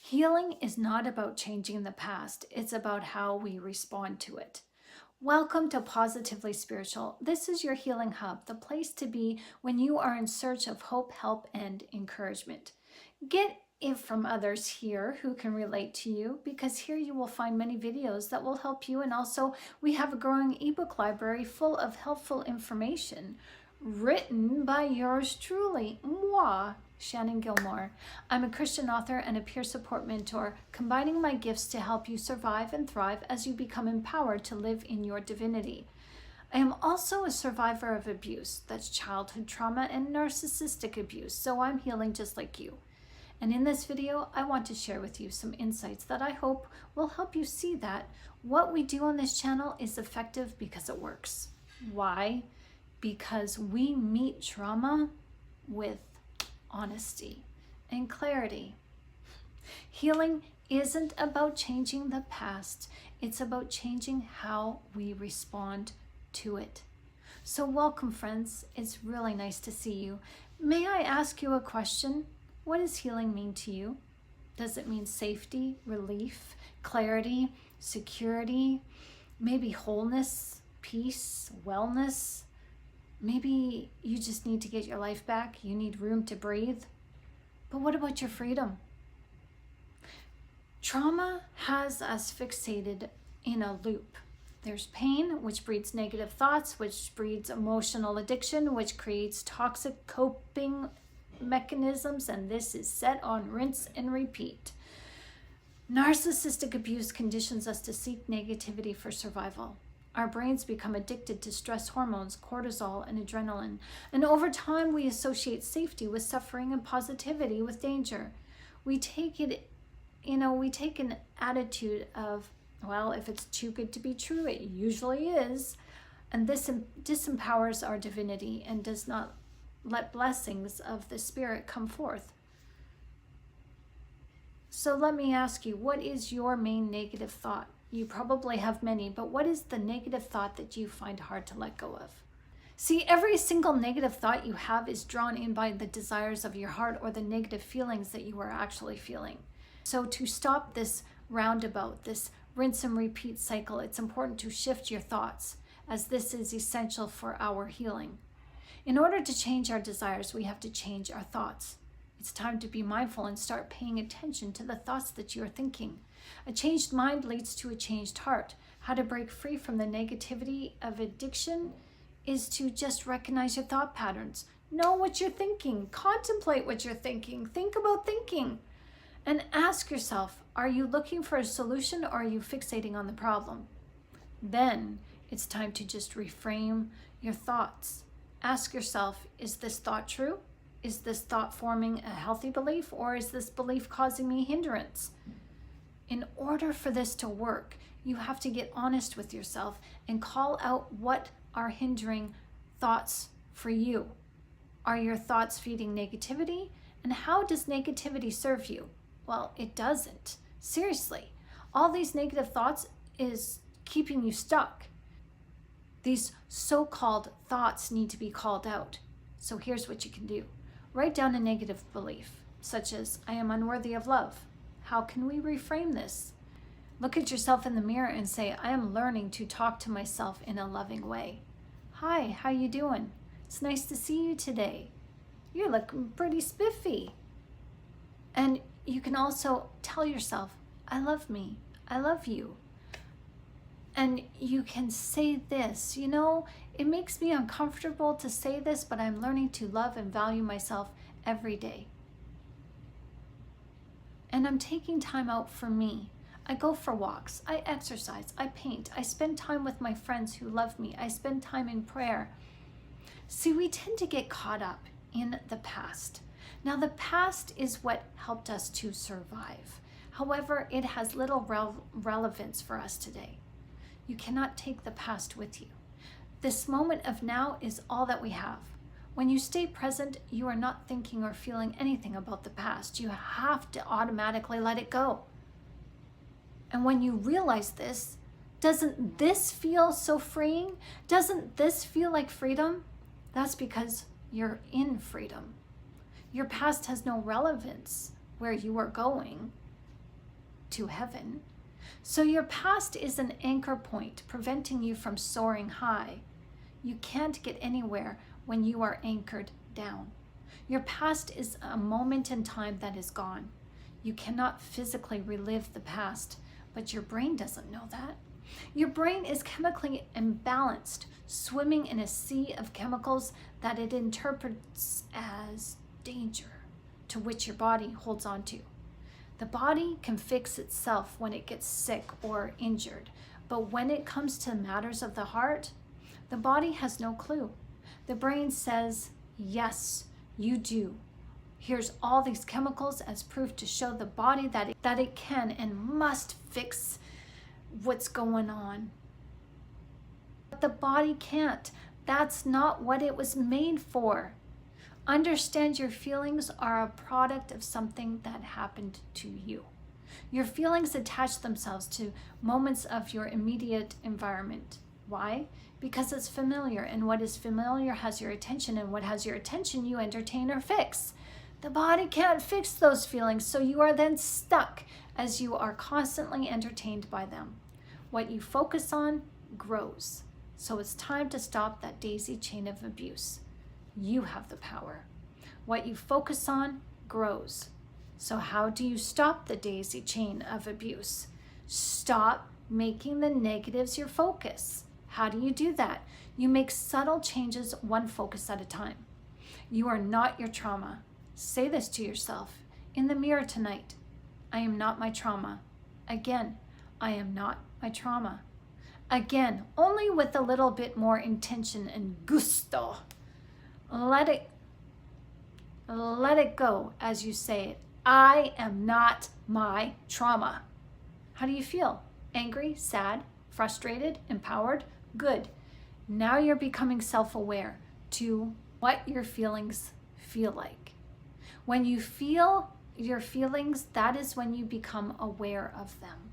Healing is not about changing the past, it's about how we respond to it. Welcome to Positively Spiritual. This is your healing hub, the place to be when you are in search of hope, help, and encouragement. Get it from others here who can relate to you, because here you will find many videos that will help you, and also we have a growing ebook library full of helpful information written by yours truly, moi, Shannon Gilmore. I'm a Christian author and a peer support mentor, combining my gifts to help you survive and thrive as you become empowered to live in your divinity. I am also a survivor of abuse, that's childhood trauma and narcissistic abuse, so I'm healing just like you. And in this video, I want to share with you some insights that I hope will help you see that what we do on this channel is effective because it works. Why? Because we meet trauma with honesty and clarity. Healing isn't about changing the past, it's about changing how we respond to it. So welcome, friends. It's really nice to see you. May I ask you a question? What does healing mean to you? Does it mean safety, relief, clarity, security, maybe wholeness, peace, wellness? Maybe you just need to get your life back. You need room to breathe. But what about your freedom? Trauma has us fixated in a loop. There's pain, which breeds negative thoughts, which breeds emotional addiction, which creates toxic coping mechanisms, and this is set on rinse and repeat. Narcissistic abuse conditions us to seek negativity for survival. Our brains become addicted to stress hormones, cortisol, and adrenaline. And over time, we associate safety with suffering and positivity with danger. We take an attitude of, well, if it's too good to be true, it usually is. And this disempowers our divinity and does not let blessings of the Spirit come forth. So let me ask you, what is your main negative thought? You probably have many, but what is the negative thought that you find hard to let go of? See, every single negative thought you have is drawn in by the desires of your heart or the negative feelings that you are actually feeling. So to stop this roundabout, this rinse and repeat cycle, it's important to shift your thoughts, as this is essential for our healing. In order to change our desires, we have to change our thoughts. It's time to be mindful and start paying attention to the thoughts that you are thinking. A changed mind leads to a changed heart. How to break free from the negativity of addiction is to just recognize your thought patterns. Know what you're thinking. Contemplate what you're thinking. Think about thinking. And ask yourself, are you looking for a solution or are you fixating on the problem? Then it's time to just reframe your thoughts. Ask yourself, is this thought true? Is this thought forming a healthy belief, or is this belief causing me hindrance? In order for this to work, you have to get honest with yourself and call out what are hindering thoughts for you. Are your thoughts feeding negativity? And how does negativity serve you? Well, it doesn't. Seriously, all these negative thoughts is keeping you stuck. These so-called thoughts need to be called out. So here's what you can do. Write down a negative belief, such as, I am unworthy of love. How can we reframe this? Look at yourself in the mirror and say, I am learning to talk to myself in a loving way. Hi, how you doing? It's nice to see you today. You're looking pretty spiffy. And you can also tell yourself, I love me. I love you. And you can say this, it makes me uncomfortable to say this, but I'm learning to love and value myself every day. And I'm taking time out for me. I go for walks, I exercise, I paint, I spend time with my friends who love me, I spend time in prayer. See, we tend to get caught up in the past. Now, the past is what helped us to survive. However, it has little relevance for us today. You cannot take the past with you. This moment of now is all that we have. When you stay present, you are not thinking or feeling anything about the past. You have to automatically let it go. And when you realize this, doesn't this feel so freeing? Doesn't this feel like freedom? That's because you're in freedom. Your past has no relevance where you are going. to heaven. So your past is an anchor point preventing you from soaring high. You can't get anywhere when you are anchored down. Your past is a moment in time that is gone. You cannot physically relive the past, but your brain doesn't know that. Your brain is chemically imbalanced, swimming in a sea of chemicals that it interprets as danger, to which your body holds on to. The body can fix itself when it gets sick or injured, but when it comes to matters of the heart, the body has no clue. The brain says, yes, you do. Here's all these chemicals as proof to show the body that it can and must fix what's going on. But the body can't. That's not what it was made for. Understand your feelings are a product of something that happened to you. Your feelings attach themselves to moments of your immediate environment. Why? Because it's familiar, and what is familiar has your attention, and what has your attention you entertain or fix. The body can't fix those feelings, so you are then stuck as you are constantly entertained by them. What you focus on grows. So it's time to stop that daisy chain of abuse. You have the power. What you focus on grows. So how do you stop the daisy chain of abuse? Stop making the negatives your focus. How do you do that? You make subtle changes, one focus at a time. You are not your trauma. Say this to yourself in the mirror tonight. I am not my trauma. Again, I am not my trauma. Again, only with a little bit more intention and gusto. Let it go as you say it. I am not my trauma. How do you feel? Angry, sad, frustrated, empowered? Good. Now you're becoming self-aware to what your feelings feel like. When you feel your feelings, that is when you become aware of them.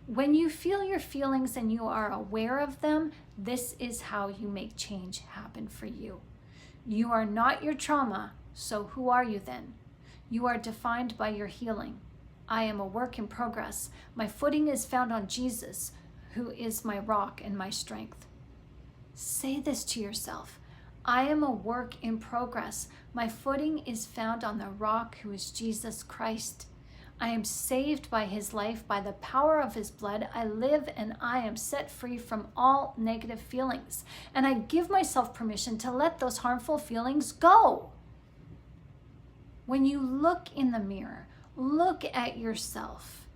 When you feel your feelings and you are aware of them, this is how you make change happen for you. You are not your trauma, so who are you then? You are defined by your healing. I am a work in progress. My footing is found on Jesus, who is my rock and my strength. Say this to yourself. I am a work in progress. My footing is found on the rock who is Jesus Christ. I am saved by his life, by the power of his blood. I live and I am set free from all negative feelings. And I give myself permission to let those harmful feelings go. When you look in the mirror, look at yourself.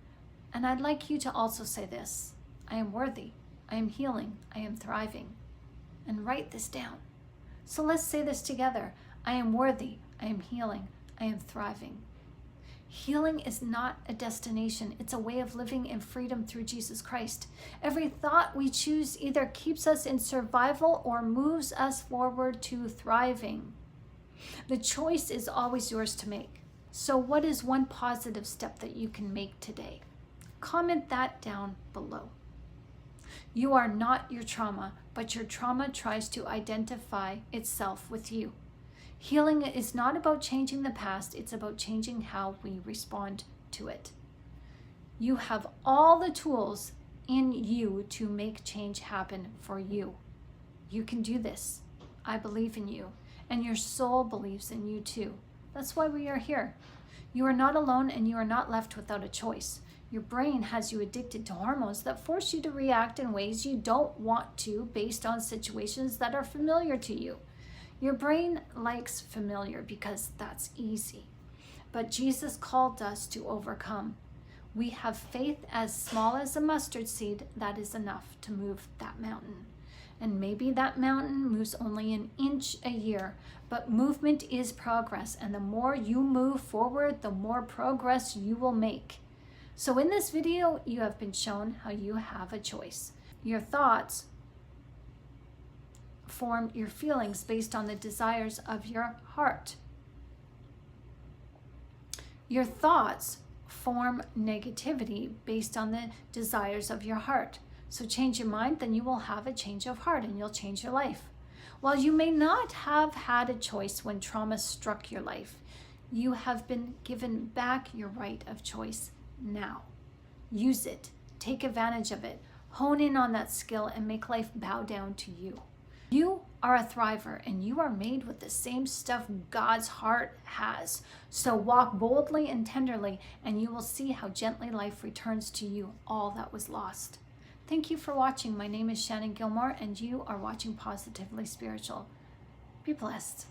And I'd like you to also say this. I am worthy. I am healing. I am thriving. And write this down. So let's say this together. I am worthy. I am healing. I am thriving. Healing is not a destination. It's a way of living in freedom through Jesus Christ. Every thought we choose either keeps us in survival or moves us forward to thriving. The choice is always yours to make. So what is one positive step that you can make today? Comment that down below. You are not your trauma, but your trauma tries to identify itself with you. Healing is not about changing the past, it's about changing how we respond to it. You have all the tools in you to make change happen for you. You can do this. I believe in you, and your soul believes in you too. That's why we are here. You are not alone, and you are not left without a choice. Your brain has you addicted to hormones that force you to react in ways you don't want to based on situations that are familiar to you. Your brain likes familiar because that's easy. But Jesus called us to overcome. We have faith as small as a mustard seed that is enough to move that mountain. And maybe that mountain moves only an inch a year, but movement is progress. And the more you move forward, the more progress you will make. So in this video, you have been shown how you have a choice. Your thoughts form your feelings based on the desires of your heart. Your thoughts form negativity based on the desires of your heart. So change your mind, then you will have a change of heart and you'll change your life. While you may not have had a choice when trauma struck your life, You have been given back your right of choice now. Use it. Take advantage of it. Hone in on that skill and make life bow down to you. You are a thriver, and you are made with the same stuff God's heart has. So walk boldly and tenderly, and you will see how gently life returns to you all that was lost. Thank you for watching. My name is Shannon Gilmore, and you are watching Positively Spiritual. Be blessed.